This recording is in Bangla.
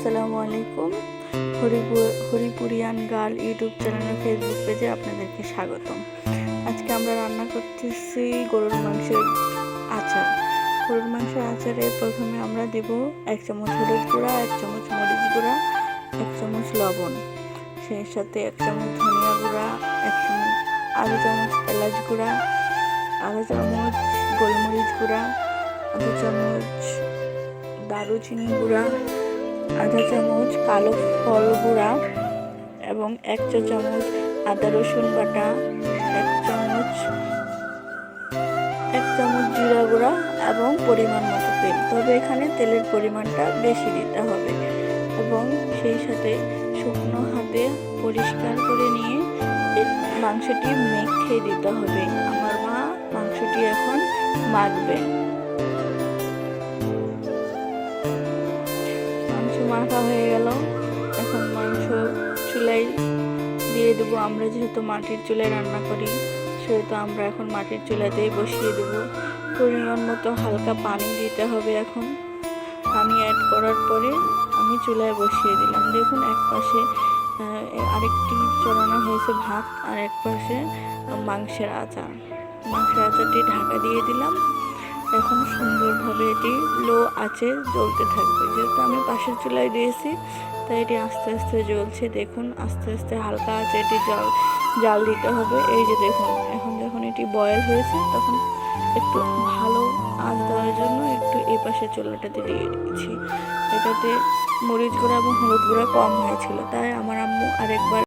আসসালামু আলাইকুম। হরিপুরিয়ান গার্ল ইউটিউব চ্যানেল ফেসবুক পেজে আপনাদেরকে স্বাগতম। আজকে আমরা রান্না করতেছি গরুর মাংসের আচার। গরুর মাংসের আচারে প্রথমে আমরা দেব 1 চামচ হলুদ গুঁড়া, 1 চামচ মরিচ গুঁড়া, 1 চামচ লবণ, সেই সাথে 1 চামচ ধনিয়া গুঁড়া, 1 চামচ এলাচ গুঁড়া, 1/2 চামচ গোলমরিচ গুঁড়া, 1/2 চামচ দারুচিনি গুঁড়া, 1/2 চামচ কালো ফল গুঁড়া এবং 1 চা চামচ আদা রসুন বাটা, 1 চামচ জিরা গুঁড়া এবং পরিমাণ মতো তেল। তবে এখানে তেলের পরিমাণটা বেশি দিতে হবে এবং সেই সাথে শুকনো হাতে পরিষ্কার করে নিয়ে মাংসটি মেখে দিতে হবে। আমার মা মাংসটি এখন মাখবে। মাখা হয়ে গেল, এখন মাংস চুলায় দিয়ে দেবো। আমরা যেহেতু মাটির চুলায় রান্না করি সেহেতু আমরা এখন মাটির চুলাতেই বসিয়ে দেব। পরিমাণ মতো হালকা পানি দিতে হবে। এখন পানি অ্যাড করার পরে আমি চুলায় বসিয়ে দিলাম। দেখুন এক পাশে আরেকটি চড়ানো হয়েছে ভাত আর এক পাশে মাংসের আচারটি ঢাকা দিয়ে দিলাম। এখন সুন্দরভাবে এটি লো আঁচে জ্বলতে থাকবে। যেহেতু আমি পাশের চুলায় দিয়েছি তাই এটি আস্তে আস্তে জ্বলছে। দেখুন আস্তে আস্তে হালকা আঁচে এটি জাল দিতে হবে। এই যে দেখুন এখন যখন এটি বয়েল হয়েছে তখন একটু ভালো আঁচ দেওয়ার জন্য একটু এই পাশে চুলাটাতে দিয়ে দিয়েছি। এটাতে মরিচ গুঁড়া এবং হলুদ গুঁড়া কম হয়েছিল, তাই আমার আম্মু আরেকবার